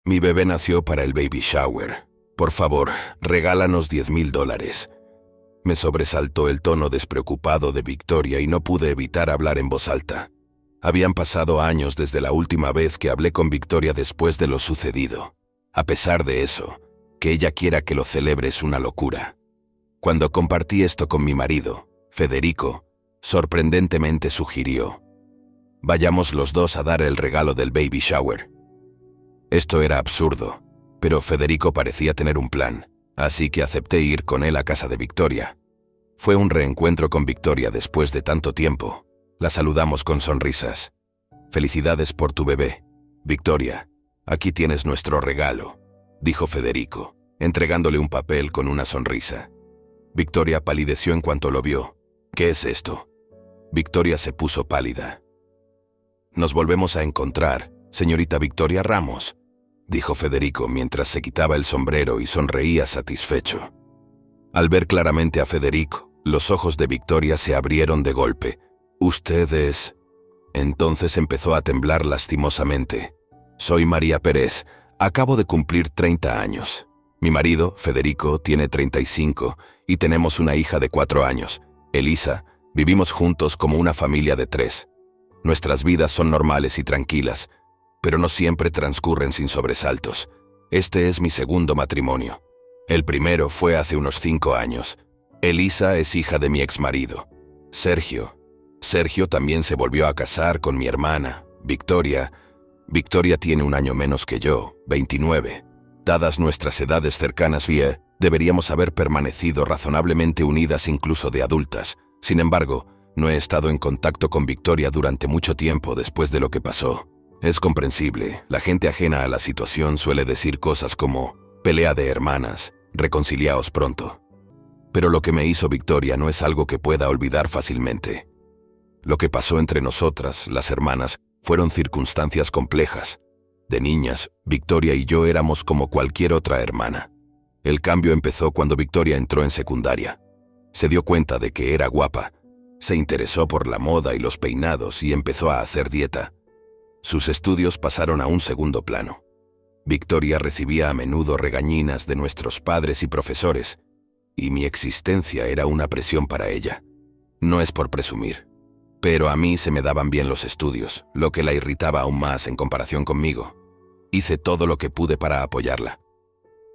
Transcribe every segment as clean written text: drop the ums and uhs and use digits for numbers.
Mi bebé nació para el baby shower. Por favor, regálanos $10,000. Me sobresaltó el tono despreocupado de Victoria y no pude evitar hablar en voz alta. Habían pasado años desde la última vez que hablé con Victoria después de lo sucedido. A pesar de eso, que ella quiera que lo celebre es una locura. Cuando compartí esto con mi marido, Federico, sorprendentemente sugirió: vayamos los dos a dar el regalo del baby shower. Esto era absurdo, pero Federico parecía tener un plan, así que acepté ir con él a casa de Victoria. Fue un reencuentro con Victoria después de tanto tiempo. La saludamos con sonrisas. «Felicidades por tu bebé, Victoria. Aquí tienes nuestro regalo», dijo Federico, entregándole un papel con una sonrisa. Victoria palideció en cuanto lo vio. «¿Qué es esto?» Victoria se puso pálida. «Nos volvemos a encontrar, señorita Victoria Ramos», dijo Federico mientras se quitaba el sombrero y sonreía satisfecho. Al ver claramente a Federico, los ojos de Victoria se abrieron de golpe. «¿Usted es...?» Entonces empezó a temblar lastimosamente. «Soy María Pérez. Acabo de cumplir 30 años. Mi marido, Federico, tiene 35 y tenemos una hija de 4 años, Elisa. Vivimos juntos como una familia de 3. Nuestras vidas son normales y tranquilas, pero no siempre transcurren sin sobresaltos. Este es mi segundo matrimonio. El primero fue hace unos 5 años. Elisa es hija de mi exmarido, Sergio. Sergio también se volvió a casar con mi hermana, Victoria. Victoria tiene un año menos que yo, 29. Dadas nuestras edades cercanas, deberíamos haber permanecido razonablemente unidas incluso de adultas. Sin embargo, no he estado en contacto con Victoria durante mucho tiempo después de lo que pasó. Es comprensible, la gente ajena a la situación suele decir cosas como «pelea de hermanas, reconciliaos pronto». Pero lo que me hizo Victoria no es algo que pueda olvidar fácilmente. Lo que pasó entre nosotras, las hermanas, fueron circunstancias complejas. De niñas, Victoria y yo éramos como cualquier otra hermana. El cambio empezó cuando Victoria entró en secundaria. Se dio cuenta de que era guapa. Se interesó por la moda y los peinados y empezó a hacer dieta. Sus estudios pasaron a un segundo plano. Victoria recibía a menudo regañinas de nuestros padres y profesores, y mi existencia era una presión para ella. No es por presumir, pero a mí se me daban bien los estudios, lo que la irritaba aún más en comparación conmigo. Hice todo lo que pude para apoyarla.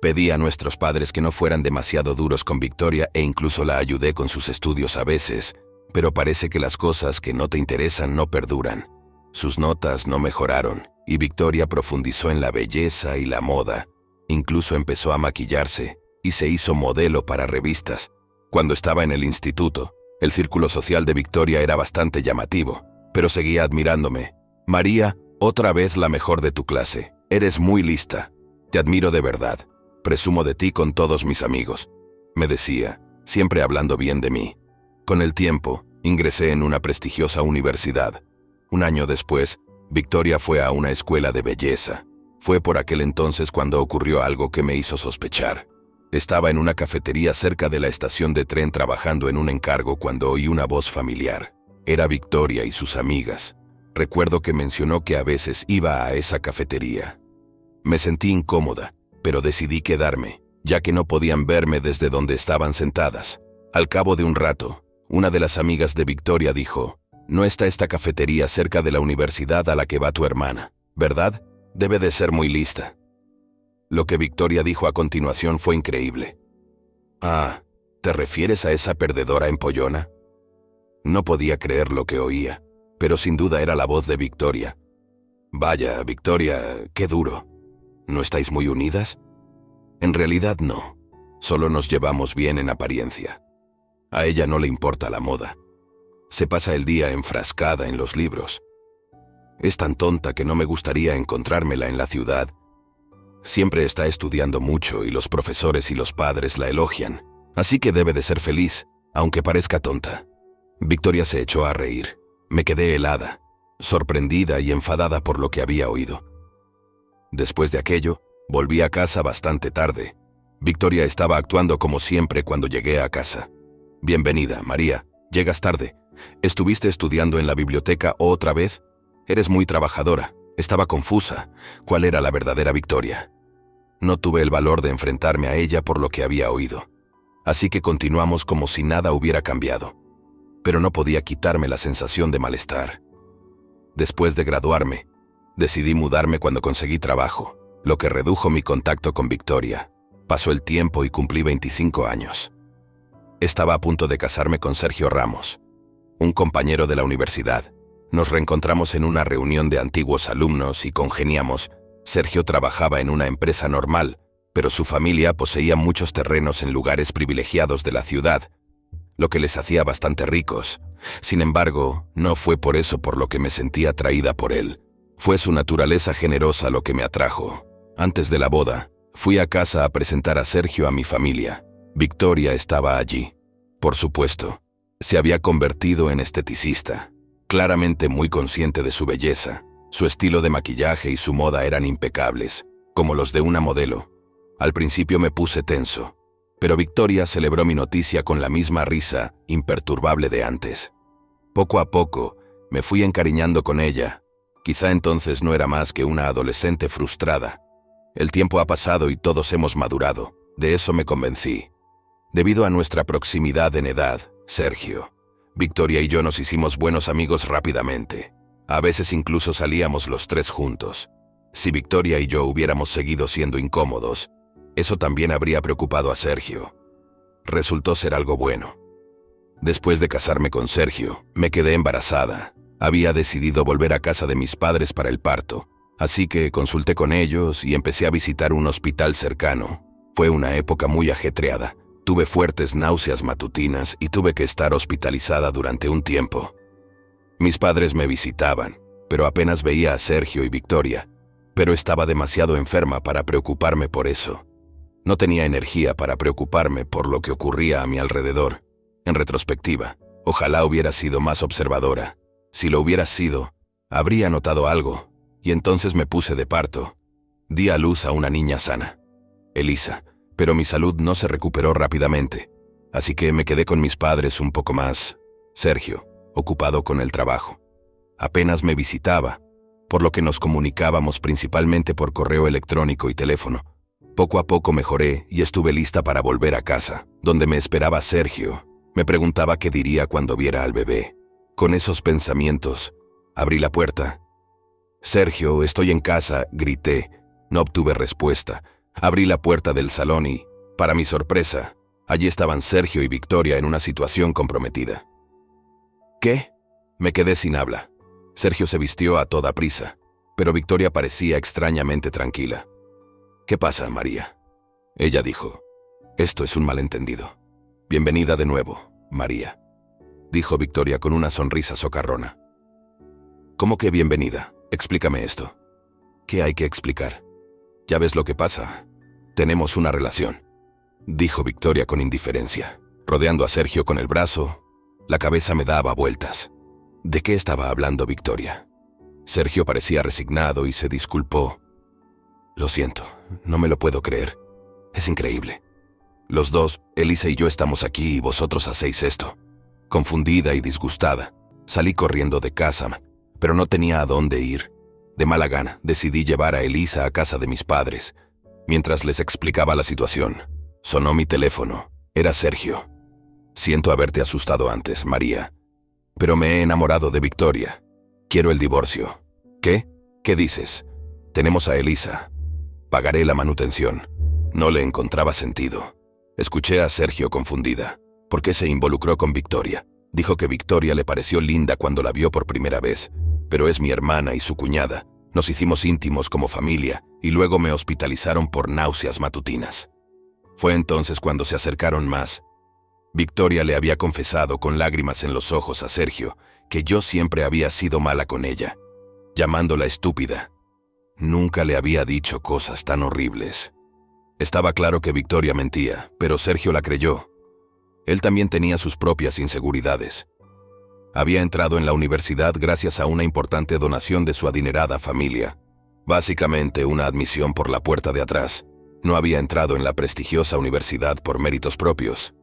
Pedí a nuestros padres que no fueran demasiado duros con Victoria e incluso la ayudé con sus estudios a veces, pero parece que las cosas que no te interesan no perduran. Sus notas no mejoraron y Victoria profundizó en la belleza y la moda. Incluso empezó a maquillarse y se hizo modelo para revistas. Cuando estaba en el instituto, el círculo social de Victoria era bastante llamativo, pero seguía admirándome. «María, otra vez la mejor de tu clase. Eres muy lista. Te admiro de verdad. Presumo de ti con todos mis amigos», me decía, siempre hablando bien de mí. Con el tiempo, ingresé en una prestigiosa universidad. Un año después, Victoria fue a una escuela de belleza. Fue por aquel entonces cuando ocurrió algo que me hizo sospechar. Estaba en una cafetería cerca de la estación de tren trabajando en un encargo cuando oí una voz familiar. Era Victoria y sus amigas. Recuerdo que mencionó que a veces iba a esa cafetería. Me sentí incómoda, pero decidí quedarme, ya que no podían verme desde donde estaban sentadas. Al cabo de un rato, una de las amigas de Victoria dijo: «No está esta cafetería cerca de la universidad a la que va tu hermana, ¿verdad? Debe de ser muy lista». Lo que Victoria dijo a continuación fue increíble. «Ah, ¿te refieres a esa perdedora empollona?». No podía creer lo que oía, pero sin duda era la voz de Victoria. «Vaya, Victoria, qué duro. ¿No estáis muy unidas?». «En realidad no. Solo nos llevamos bien en apariencia. A ella no le importa la moda. Se pasa el día enfrascada en los libros. Es tan tonta que no me gustaría encontrármela en la ciudad. Siempre está estudiando mucho y los profesores y los padres la elogian, así que debe de ser feliz, aunque parezca tonta». Victoria se echó a reír. Me quedé helada, sorprendida y enfadada por lo que había oído. Después de aquello, volví a casa bastante tarde. Victoria estaba actuando como siempre cuando llegué a casa. «Bienvenida, María. Llegas tarde. ¿Estuviste estudiando en la biblioteca otra vez? Eres muy trabajadora. Estaba confusa. ¿Cuál era la verdadera Victoria? No tuve el valor de enfrentarme a ella por lo que había oído. Así que continuamos como si nada hubiera cambiado. Pero no podía quitarme la sensación de malestar. Después de graduarme, decidí mudarme cuando conseguí trabajo, lo que redujo mi contacto con Victoria. Pasó el tiempo y cumplí 25 años. Estaba a punto de casarme con Sergio Ramos, un compañero de la universidad. Nos reencontramos en una reunión de antiguos alumnos y congeniamos. Sergio trabajaba en una empresa normal, pero su familia poseía muchos terrenos en lugares privilegiados de la ciudad, lo que les hacía bastante ricos. Sin embargo, no fue por eso por lo que me sentí atraída por él. Fue su naturaleza generosa lo que me atrajo. Antes de la boda, fui a casa a presentar a Sergio a mi familia. Victoria estaba allí. Por supuesto, se había convertido en esteticista. Claramente muy consciente de su belleza, su estilo de maquillaje y su moda eran impecables, como los de una modelo. Al principio me puse tenso, pero Victoria celebró mi noticia con la misma risa imperturbable de antes. Poco a poco, me fui encariñando con ella. Quizá entonces no era más que una adolescente frustrada. El tiempo ha pasado y todos hemos madurado, de eso me convencí. Debido a nuestra proximidad en edad, Sergio, Victoria y yo nos hicimos buenos amigos rápidamente. A veces incluso salíamos los tres juntos. Si Victoria y yo hubiéramos seguido siendo incómodos, eso también habría preocupado a Sergio. Resultó ser algo bueno. Después de casarme con Sergio, me quedé embarazada. Había decidido volver a casa de mis padres para el parto, así que consulté con ellos y empecé a visitar un hospital cercano. Fue una época muy ajetreada. Tuve fuertes náuseas matutinas y tuve que estar hospitalizada durante un tiempo. Mis padres me visitaban, pero apenas veía a Sergio y Victoria, pero estaba demasiado enferma para preocuparme por eso. No tenía energía para preocuparme por lo que ocurría a mi alrededor. En retrospectiva, ojalá hubiera sido más observadora. Si lo hubiera sido, habría notado algo, y entonces me puse de parto. Di a luz a una niña sana, Elisa, pero mi salud no se recuperó rápidamente, así que me quedé con mis padres un poco más. Sergio, ocupado con el trabajo, apenas me visitaba, por lo que nos comunicábamos principalmente por correo electrónico y teléfono. Poco a poco mejoré y estuve lista para volver a casa, donde me esperaba Sergio. Me preguntaba qué diría cuando viera al bebé. Con esos pensamientos, abrí la puerta. «Sergio, estoy en casa», grité. No obtuve respuesta. Abrí la puerta del salón y, para mi sorpresa, allí estaban Sergio y Victoria en una situación comprometida. ¿Qué? Me quedé sin habla. Sergio se vistió a toda prisa, pero Victoria parecía extrañamente tranquila. «¿Qué pasa, María?», ella dijo. «Esto es un malentendido. Bienvenida de nuevo, María», dijo Victoria con una sonrisa socarrona. «¿Cómo que bienvenida? Explícame esto». «¿Qué hay que explicar? Ya ves lo que pasa. Tenemos una relación», dijo Victoria con indiferencia, rodeando a Sergio con el brazo. La cabeza me daba vueltas. ¿De qué estaba hablando Victoria? Sergio parecía resignado y se disculpó. «Lo siento, no me lo puedo creer. Es increíble. Los dos, Elisa y yo, estamos aquí y vosotros hacéis esto». Confundida y disgustada, salí corriendo de casa, pero no tenía a dónde ir. De mala gana, decidí llevar a Elisa a casa de mis padres. Mientras les explicaba la situación, sonó mi teléfono. Era Sergio. «Siento haberte asustado antes, María, pero me he enamorado de Victoria. Quiero el divorcio». «¿Qué? ¿Qué dices? Tenemos a Elisa. Pagaré la manutención». No le encontraba sentido. Escuché a Sergio confundida. ¿Por qué se involucró con Victoria? Dijo que Victoria le pareció linda cuando la vio por primera vez, pero es mi hermana y su cuñada. Nos hicimos íntimos como familia y luego me hospitalizaron por náuseas matutinas. Fue entonces cuando se acercaron más. Victoria le había confesado con lágrimas en los ojos a Sergio que yo siempre había sido mala con ella, llamándola estúpida. Nunca le había dicho cosas tan horribles. Estaba claro que Victoria mentía, pero Sergio la creyó. Él también tenía sus propias inseguridades. Había entrado en la universidad gracias a una importante donación de su adinerada familia. Básicamente una admisión por la puerta de atrás. No había entrado en la prestigiosa universidad por méritos propios.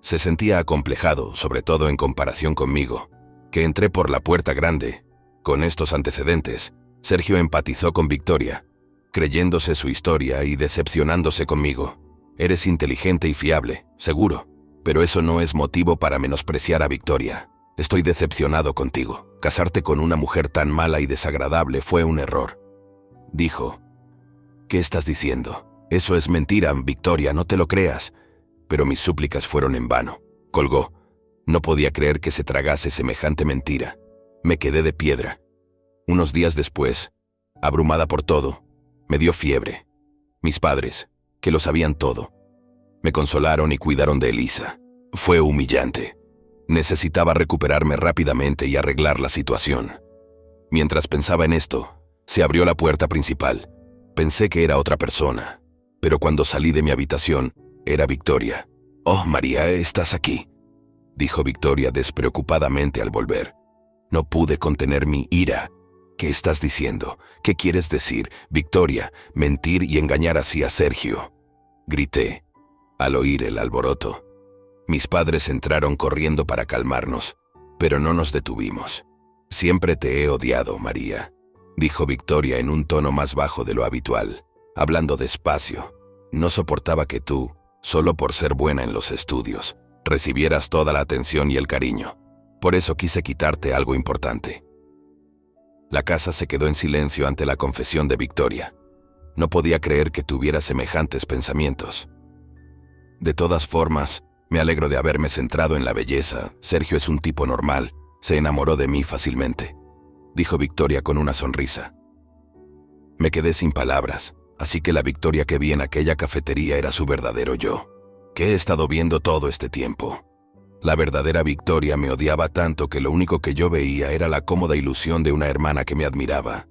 Se sentía acomplejado, sobre todo en comparación conmigo, que entré por la puerta grande. Con estos antecedentes, Sergio empatizó con Victoria, creyéndose su historia y decepcionándose conmigo. Eres inteligente y fiable, seguro, pero eso no es motivo para menospreciar a Victoria. Estoy decepcionado contigo. Casarte con una mujer tan mala y desagradable fue un error, dijo. ¿Qué estás diciendo? Eso es mentira, Victoria, no te lo creas. Pero mis súplicas fueron en vano. Colgó. No podía creer que se tragase semejante mentira. Me quedé de piedra. Unos días después, abrumada por todo, me dio fiebre. Mis padres, que lo sabían todo, me consolaron y cuidaron de Elisa. Fue humillante. Necesitaba recuperarme rápidamente y arreglar la situación. Mientras pensaba en esto, se abrió la puerta principal. Pensé que era otra persona, pero cuando salí de mi habitación, era Victoria. «Oh, María, ¿estás aquí?», dijo Victoria despreocupadamente al volver. No pude contener mi ira. «¿Qué estás diciendo? ¿Qué quieres decir, Victoria? Mentir y engañar así a Sergio», grité, al oír el alboroto. Mis padres entraron corriendo para calmarnos, pero no nos detuvimos. «Siempre te he odiado, María», dijo Victoria en un tono más bajo de lo habitual, hablando despacio. «No soportaba que tú, solo por ser buena en los estudios, recibieras toda la atención y el cariño. Por eso quise quitarte algo importante». La casa se quedó en silencio ante la confesión de Victoria. No podía creer que tuviera semejantes pensamientos. «De todas formas, me alegro de haberme centrado en la belleza. Sergio es un tipo normal. Se enamoró de mí fácilmente», dijo Victoria con una sonrisa. Me quedé sin palabras, así que la Victoria que vi en aquella cafetería era su verdadero yo. ¿Qué he estado viendo todo este tiempo? La verdadera Victoria me odiaba tanto que lo único que yo veía era la cómoda ilusión de una hermana que me admiraba.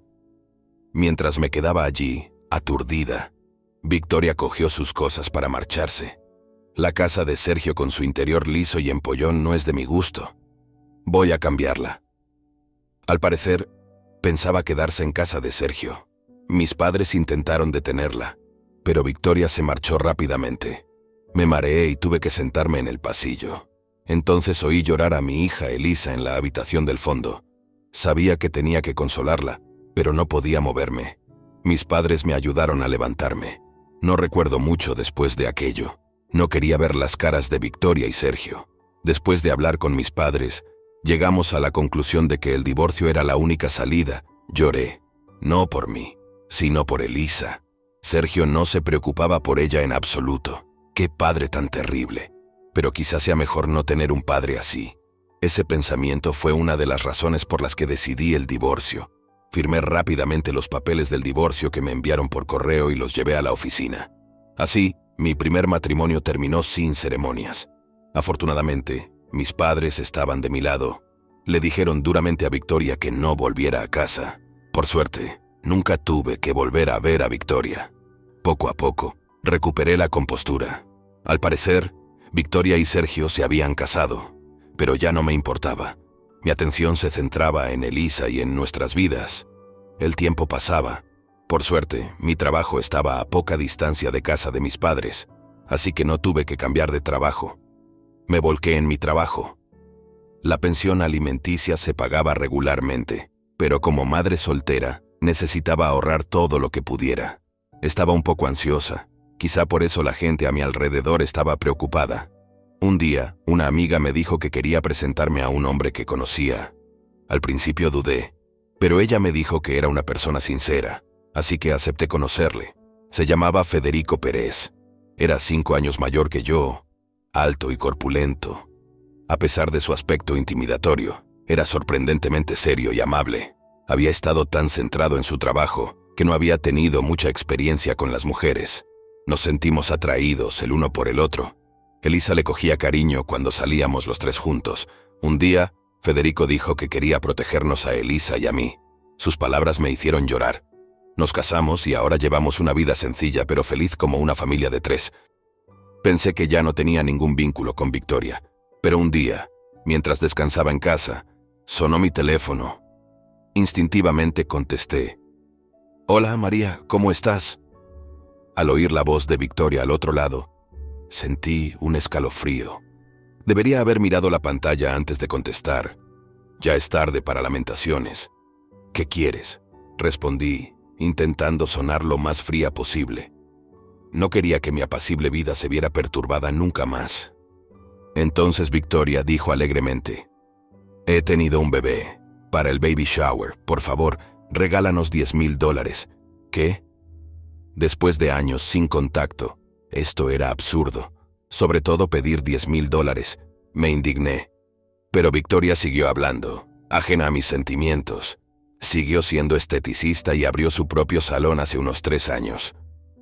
Mientras me quedaba allí, aturdida, Victoria cogió sus cosas para marcharse. La casa de Sergio con su interior liso y empollón no es de mi gusto. Voy a cambiarla. Al parecer, pensaba quedarse en casa de Sergio. Mis padres intentaron detenerla, pero Victoria se marchó rápidamente. Me mareé y tuve que sentarme en el pasillo. Entonces oí llorar a mi hija Elisa en la habitación del fondo. Sabía que tenía que consolarla, pero no podía moverme. Mis padres me ayudaron a levantarme. No recuerdo mucho después de aquello. No quería ver las caras de Victoria y Sergio. Después de hablar con mis padres, llegamos a la conclusión de que el divorcio era la única salida. Lloré, no por mí, sino por Elisa. Sergio no se preocupaba por ella en absoluto. ¡Qué padre tan terrible! Pero quizás sea mejor no tener un padre así. Ese pensamiento fue una de las razones por las que decidí el divorcio. Firmé rápidamente los papeles del divorcio que me enviaron por correo y los llevé a la oficina. Así, mi primer matrimonio terminó sin ceremonias. Afortunadamente, mis padres estaban de mi lado. Le dijeron duramente a Victoria que no volviera a casa. Por suerte, nunca tuve que volver a ver a Victoria. Poco a poco, recuperé la compostura. Al parecer, Victoria y Sergio se habían casado, pero ya no me importaba. Mi atención se centraba en Elisa y en nuestras vidas. El tiempo pasaba. Por suerte, mi trabajo estaba a poca distancia de casa de mis padres, así que no tuve que cambiar de trabajo. Me volqué en mi trabajo. La pensión alimenticia se pagaba regularmente, pero como madre soltera, necesitaba ahorrar todo lo que pudiera. Estaba un poco ansiosa. Quizá por eso la gente a mi alrededor estaba preocupada. Un día, una amiga me dijo que quería presentarme a un hombre que conocía. Al principio dudé, pero ella me dijo que era una persona sincera, así que acepté conocerle. Se llamaba Federico Pérez. Era 5 años mayor que yo, alto y corpulento. A pesar de su aspecto intimidatorio, era sorprendentemente serio y amable. Había estado tan centrado en su trabajo que no había tenido mucha experiencia con las mujeres. Nos sentimos atraídos el uno por el otro. Elisa le cogía cariño cuando salíamos los tres juntos. Un día, Federico dijo que quería protegernos a Elisa y a mí. Sus palabras me hicieron llorar. Nos casamos y ahora llevamos una vida sencilla pero feliz como una familia de 3. Pensé que ya no tenía ningún vínculo con Victoria, pero un día, mientras descansaba en casa, sonó mi teléfono. Instintivamente contesté. «Hola, María, ¿cómo estás?». Al oír la voz de Victoria al otro lado, sentí un escalofrío. Debería haber mirado la pantalla antes de contestar. Ya es tarde para lamentaciones. «¿Qué quieres?». respondí, intentando sonar lo más fría posible. No quería que mi apacible vida se viera perturbada nunca más. Entonces Victoria dijo alegremente: «He tenido un bebé. Para el baby shower, por favor, regálanos $10,000. ¿Qué?». Después de años sin contacto, esto era absurdo. Sobre todo pedir $10,000. Me indigné. Pero Victoria siguió hablando, ajena a mis sentimientos. Siguió siendo esteticista y abrió su propio salón hace unos 3 años.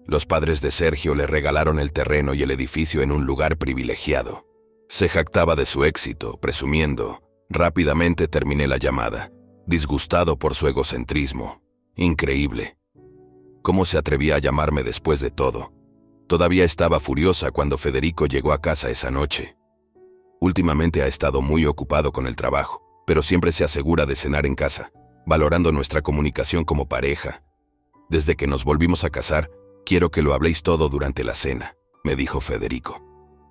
Los padres de Sergio le regalaron el terreno y el edificio en un lugar privilegiado. Se jactaba de su éxito, presumiendo. Rápidamente terminé la llamada, disgustado por su egocentrismo. Increíble. ¿Cómo se atrevía a llamarme después de todo? Todavía estaba furiosa cuando Federico llegó a casa esa noche. Últimamente ha estado muy ocupado con el trabajo, pero siempre se asegura de cenar en casa, valorando nuestra comunicación como pareja. Desde que nos volvimos a casar, quiero que lo habléis todo durante la cena, me dijo Federico.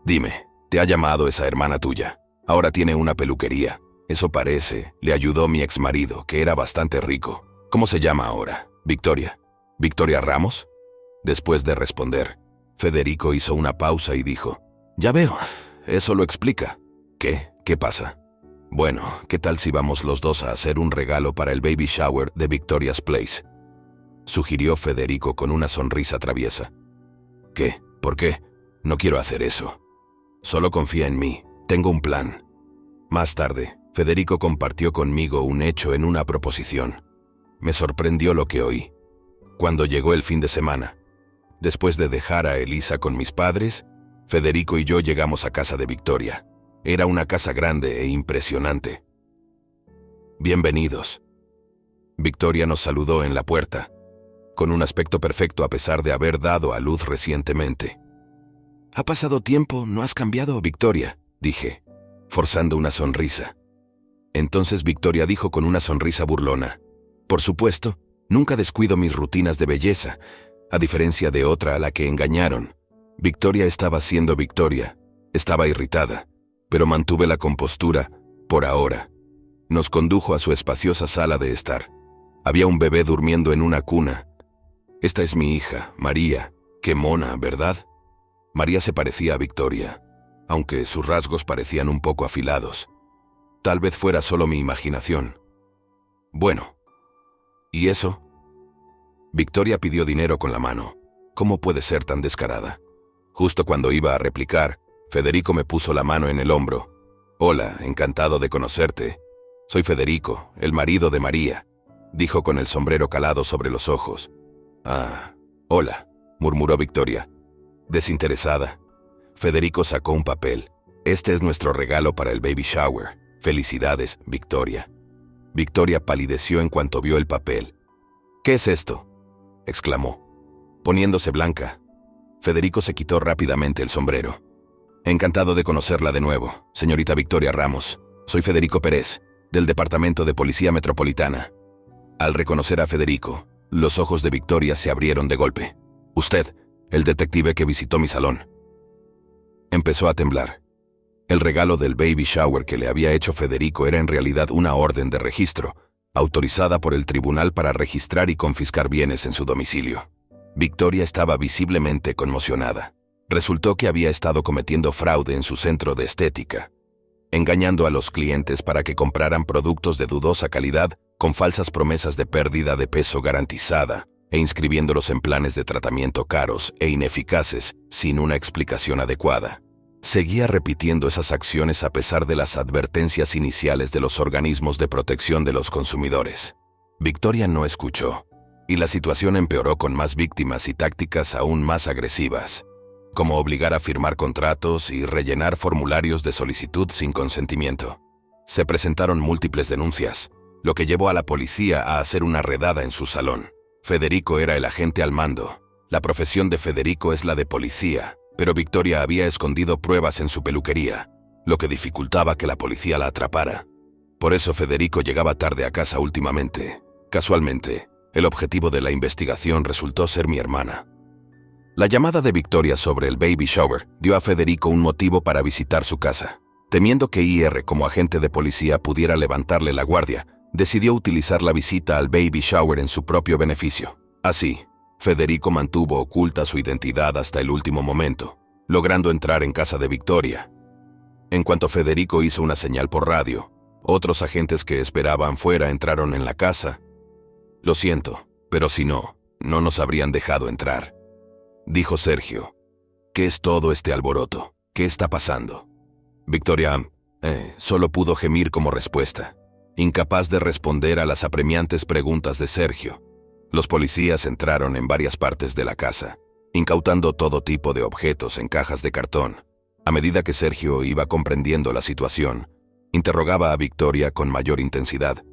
Dime, ¿te ha llamado esa hermana tuya? Ahora tiene una peluquería. Eso parece, le ayudó mi exmarido, que era bastante rico. ¿Cómo se llama ahora? ¿Victoria? ¿Victoria Ramos? Después de responder, Federico hizo una pausa y dijo: «Ya veo, eso lo explica». ¿Qué? ¿Qué pasa? Bueno, ¿qué tal si vamos los dos a hacer un regalo para el baby shower de Victoria's Place?, sugirió Federico con una sonrisa traviesa. ¿Qué? ¿Por qué? No quiero hacer eso. Solo confía en mí, tengo un plan. Más tarde, Federico compartió conmigo un hecho en una proposición. Me sorprendió lo que oí. Cuando llegó el fin de semana, después de dejar a Elisa con mis padres, Federico y yo llegamos a casa de Victoria. Era una casa grande e impresionante. «Bienvenidos». Victoria nos saludó en la puerta, con un aspecto perfecto a pesar de haber dado a luz recientemente. «Ha pasado tiempo, ¿no has cambiado, Victoria?», dije, forzando una sonrisa. Entonces Victoria dijo con una sonrisa burlona: «Por supuesto, nunca descuido mis rutinas de belleza, a diferencia de otra a la que engañaron». Victoria estaba siendo Victoria, estaba irritada, pero mantuve la compostura, por ahora. Nos condujo a su espaciosa sala de estar. Había un bebé durmiendo en una cuna. «Esta es mi hija, María. Qué mona, ¿verdad?». María se parecía a Victoria, aunque sus rasgos parecían un poco afilados. Tal vez fuera solo mi imaginación. Bueno, ¿y eso? Victoria pidió dinero con la mano. ¿Cómo puede ser tan descarada? Justo cuando iba a replicar, Federico me puso la mano en el hombro. «Hola, encantado de conocerte. Soy Federico, el marido de María», dijo con el sombrero calado sobre los ojos. «Ah, hola», murmuró Victoria, desinteresada. Federico sacó un papel. «Este es nuestro regalo para el baby shower. Felicidades, Victoria». Victoria palideció en cuanto vio el papel. «¿Qué es esto?», exclamó, poniéndose blanca. Federico se quitó rápidamente el sombrero. «Encantado de conocerla de nuevo, señorita Victoria Ramos. Soy Federico Pérez, del Departamento de Policía Metropolitana». Al reconocer a Federico, los ojos de Victoria se abrieron de golpe. «Usted, el detective que visitó mi salón». Empezó a temblar. El regalo del baby shower que le había hecho Federico era en realidad una orden de registro, autorizada por el tribunal para registrar y confiscar bienes en su domicilio. Victoria estaba visiblemente conmocionada. Resultó que había estado cometiendo fraude en su centro de estética, engañando a los clientes para que compraran productos de dudosa calidad con falsas promesas de pérdida de peso garantizada e inscribiéndolos en planes de tratamiento caros e ineficaces sin una explicación adecuada. Seguía repitiendo esas acciones a pesar de las advertencias iniciales de los organismos de protección de los consumidores. Victoria no escuchó, y la situación empeoró con más víctimas y tácticas aún más agresivas, como obligar a firmar contratos y rellenar formularios de solicitud sin consentimiento. Se presentaron múltiples denuncias, lo que llevó a la policía a hacer una redada en su salón. Federico era el agente al mando. La profesión de Federico es la de policía, pero Victoria había escondido pruebas en su peluquería, lo que dificultaba que la policía la atrapara. Por eso Federico llegaba tarde a casa últimamente. Casualmente, el objetivo de la investigación resultó ser mi hermana. La llamada de Victoria sobre el baby shower dio a Federico un motivo para visitar su casa. Temiendo que IR como agente de policía pudiera levantarle la guardia, decidió utilizar la visita al baby shower en su propio beneficio. Así, Federico mantuvo oculta su identidad hasta el último momento, logrando entrar en casa de Victoria. En cuanto Federico hizo una señal por radio, otros agentes que esperaban fuera entraron en la casa. «Lo siento, pero si no, no nos habrían dejado entrar», dijo Sergio. «¿Qué es todo este alboroto? ¿Qué está pasando?» Victoria solo pudo gemir como respuesta, incapaz de responder a las apremiantes preguntas de Sergio. Los policías entraron en varias partes de la casa, incautando todo tipo de objetos en cajas de cartón. A medida que Sergio iba comprendiendo la situación, interrogaba a Victoria con mayor intensidad.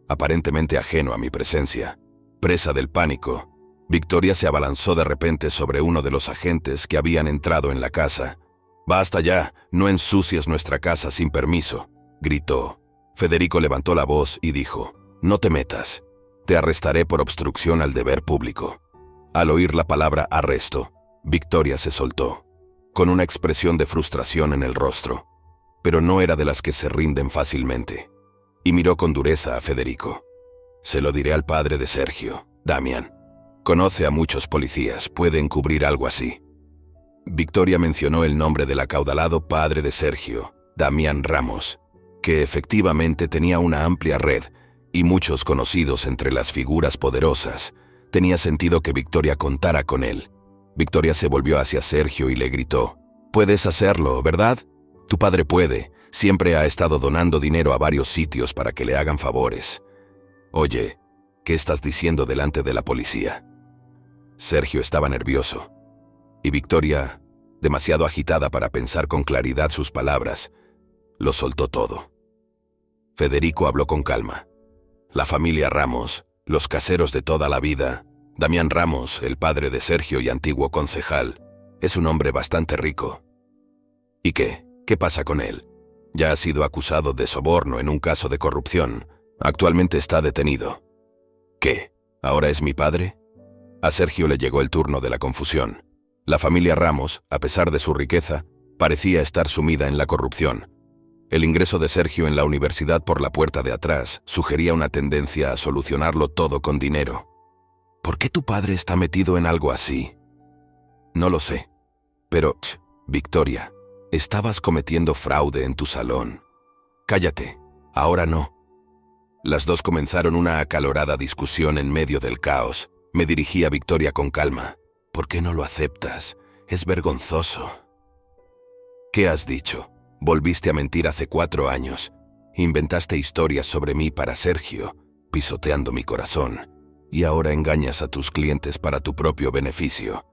Aparentemente ajeno a mi presencia, presa del pánico, Victoria se abalanzó de repente sobre uno de los agentes que habían entrado en la casa. «Basta ya, no ensucies nuestra casa sin permiso», gritó. Federico levantó la voz y dijo: «No te metas. Te arrestaré por obstrucción al deber público». Al oír la palabra arresto, Victoria se soltó, con una expresión de frustración en el rostro, pero no era de las que se rinden fácilmente, y miró con dureza a Federico. «Se lo diré al padre de Sergio, Damián. Conoce a muchos policías, puede encubrir algo así». Victoria mencionó el nombre del acaudalado padre de Sergio, Damián Ramos, que efectivamente tenía una amplia red y muchos conocidos entre las figuras poderosas. Tenía sentido que Victoria contara con él. Victoria se volvió hacia Sergio y le gritó: «Puedes hacerlo, ¿verdad? Tu padre puede. Siempre ha estado donando dinero a varios sitios para que le hagan favores. Oye, ¿qué estás diciendo delante de la policía?» Sergio estaba nervioso, y Victoria, demasiado agitada para pensar con claridad sus palabras, lo soltó todo. Federico habló con calma. «La familia Ramos, los caseros de toda la vida, Damián Ramos, el padre de Sergio y antiguo concejal, es un hombre bastante rico». «¿Y qué? ¿Qué pasa con él? Ya ha sido acusado de soborno en un caso de corrupción. Actualmente está detenido». «¿Qué? ¿Ahora es mi padre?» A Sergio le llegó el turno de la confusión. La familia Ramos, a pesar de su riqueza, parecía estar sumida en la corrupción. El ingreso de Sergio en la universidad por la puerta de atrás sugería una tendencia a solucionarlo todo con dinero. «¿Por qué tu padre está metido en algo así?» «No lo sé. Pero, Victoria, estabas cometiendo fraude en tu salón». «Cállate, ahora no». Las dos comenzaron una acalorada discusión en medio del caos. Me dirigí a Victoria con calma. «¿Por qué no lo aceptas? Es vergonzoso». «¿Qué has dicho? Volviste a mentir hace 4 años. Inventaste historias sobre mí para Sergio, pisoteando mi corazón. Y ahora engañas a tus clientes para tu propio beneficio.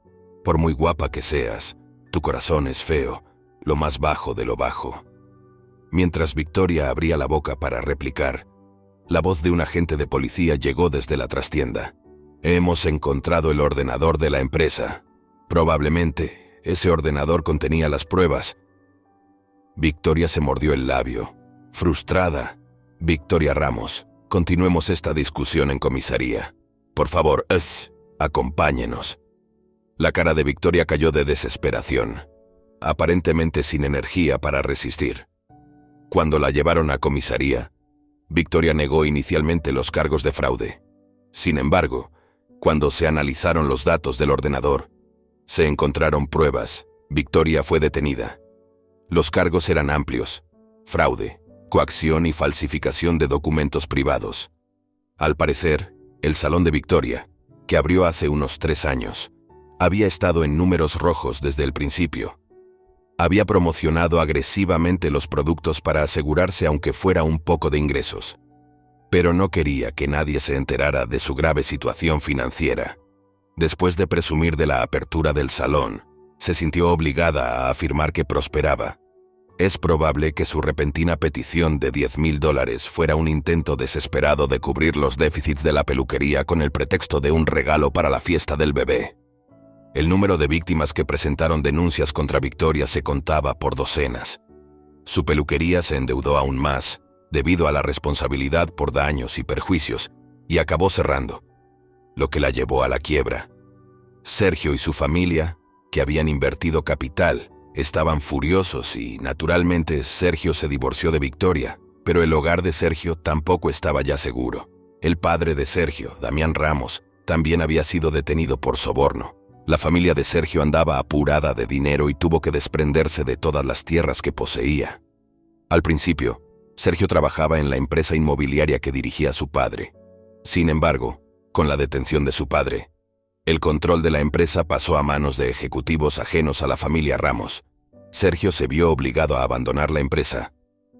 Por muy guapa que seas, tu corazón es feo, lo más bajo de lo bajo». Mientras Victoria abría la boca para replicar, la voz de un agente de policía llegó desde la trastienda. «Hemos encontrado el ordenador de la empresa. Probablemente ese ordenador contenía las pruebas». Victoria se mordió el labio, frustrada. «Victoria Ramos, continuemos esta discusión en comisaría. Por favor, acompáñenos». La cara de Victoria cayó de desesperación, aparentemente sin energía para resistir. Cuando la llevaron a comisaría, Victoria negó inicialmente los cargos de fraude. Sin embargo, cuando se analizaron los datos del ordenador, se encontraron pruebas. Victoria fue detenida. Los cargos eran amplios: fraude, coacción y falsificación de documentos privados. Al parecer, el salón de Victoria, que abrió hace unos 3 años, había estado en números rojos desde el principio. Había promocionado agresivamente los productos para asegurarse aunque fuera un poco de ingresos. Pero no quería que nadie se enterara de su grave situación financiera. Después de presumir de la apertura del salón, se sintió obligada a afirmar que prosperaba. Es probable que su repentina petición de $10,000 fuera un intento desesperado de cubrir los déficits de la peluquería con el pretexto de un regalo para la fiesta del bebé. El número de víctimas que presentaron denuncias contra Victoria se contaba por docenas. Su peluquería se endeudó aún más, debido a la responsabilidad por daños y perjuicios, y acabó cerrando, lo que la llevó a la quiebra. Sergio y su familia, que habían invertido capital, estaban furiosos y, naturalmente, Sergio se divorció de Victoria, Pero el hogar de Sergio tampoco estaba ya seguro. El padre de Sergio, Damián Ramos, también había sido detenido por soborno. La familia de Sergio andaba apurada de dinero y tuvo que desprenderse de todas las tierras que poseía. Al principio, Sergio trabajaba en la empresa inmobiliaria que dirigía su padre. Sin embargo, con la detención de su padre, el control de la empresa pasó a manos de ejecutivos ajenos a la familia Ramos. Sergio se vio obligado a abandonar la empresa.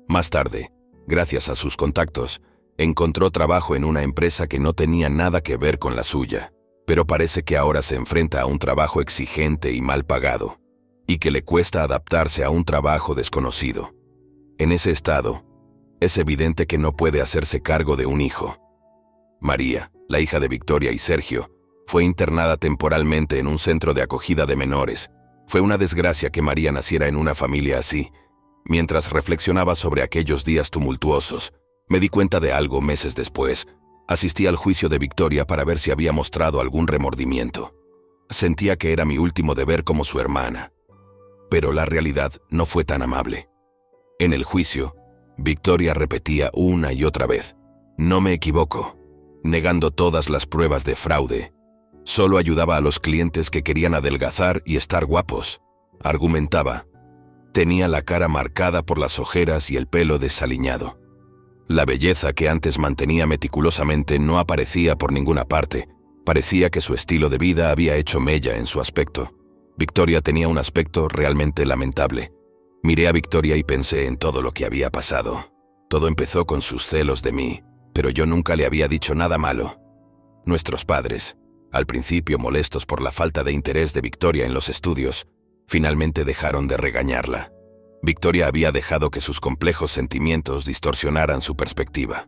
Más tarde, gracias a sus contactos, encontró trabajo en una empresa que no tenía nada que ver con la suya, pero parece que ahora se enfrenta a un trabajo exigente y mal pagado, y que le cuesta adaptarse a un trabajo desconocido. En ese estado, es evidente que no puede hacerse cargo de un hijo. María, la hija de Victoria y Sergio, fue internada temporalmente en un centro de acogida de menores. Fue una desgracia que María naciera en una familia así. Mientras reflexionaba sobre aquellos días tumultuosos, me di cuenta de algo meses después. Asistí al juicio de Victoria para ver si había mostrado algún remordimiento. Sentía que era mi último deber como su hermana. Pero la realidad no fue tan amable. En el juicio, Victoria repetía una y otra vez: "No me equivoco", negando todas las pruebas de fraude. Solo ayudaba a los clientes que querían adelgazar y estar guapos, argumentaba. Tenía la cara marcada por las ojeras y el pelo desaliñado. La belleza que antes mantenía meticulosamente no aparecía por ninguna parte. Parecía que su estilo de vida había hecho mella en su aspecto. Victoria tenía un aspecto realmente lamentable. Miré a Victoria y pensé en todo lo que había pasado. Todo empezó con sus celos de mí, pero yo nunca le había dicho nada malo. Nuestros padres, al principio molestos por la falta de interés de Victoria en los estudios, finalmente dejaron de regañarla. Victoria había dejado que sus complejos sentimientos distorsionaran su perspectiva.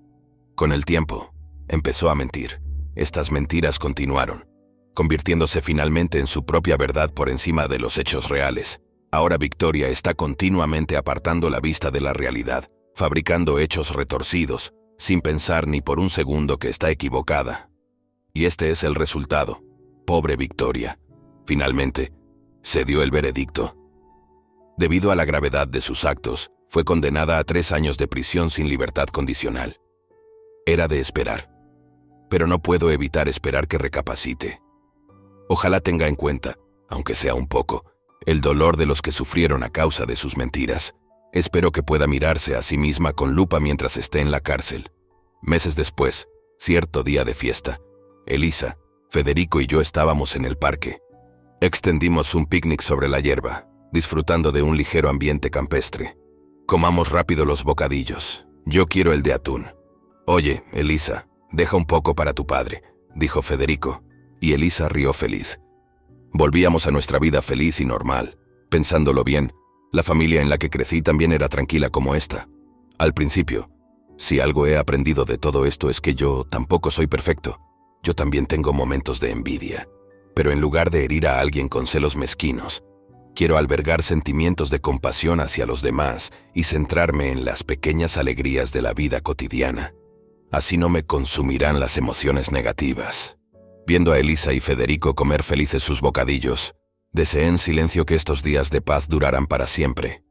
Con el tiempo, empezó a mentir. Estas mentiras continuaron, convirtiéndose finalmente en su propia verdad por encima de los hechos reales. Ahora Victoria está continuamente apartando la vista de la realidad, fabricando hechos retorcidos, sin pensar ni por un segundo que está equivocada. Y este es el resultado. Pobre Victoria. Finalmente, se dio el veredicto. Debido a la gravedad de sus actos, fue condenada a 3 años de prisión sin libertad condicional. Era de esperar. Pero no puedo evitar esperar que recapacite. Ojalá tenga en cuenta, aunque sea un poco, el dolor de los que sufrieron a causa de sus mentiras. Espero que pueda mirarse a sí misma con lupa mientras esté en la cárcel. Meses después, cierto día de fiesta, Elisa, Federico y yo estábamos en el parque. Extendimos un picnic sobre la hierba, disfrutando de un ligero ambiente campestre. Comamos rápido los bocadillos. Yo quiero el de atún. Oye, Elisa, deja un poco para tu padre, dijo Federico, y Elisa rió feliz. Volvíamos a nuestra vida feliz y normal. Pensándolo bien, la familia en la que crecí también era tranquila como esta. Al principio, si algo he aprendido de todo esto es que yo tampoco soy perfecto. Yo también tengo momentos de envidia. Pero en lugar de herir a alguien con celos mezquinos, quiero albergar sentimientos de compasión hacia los demás y centrarme en las pequeñas alegrías de la vida cotidiana. Así no me consumirán las emociones negativas. Viendo a Elisa y Federico comer felices sus bocadillos, deseé en silencio que estos días de paz duraran para siempre.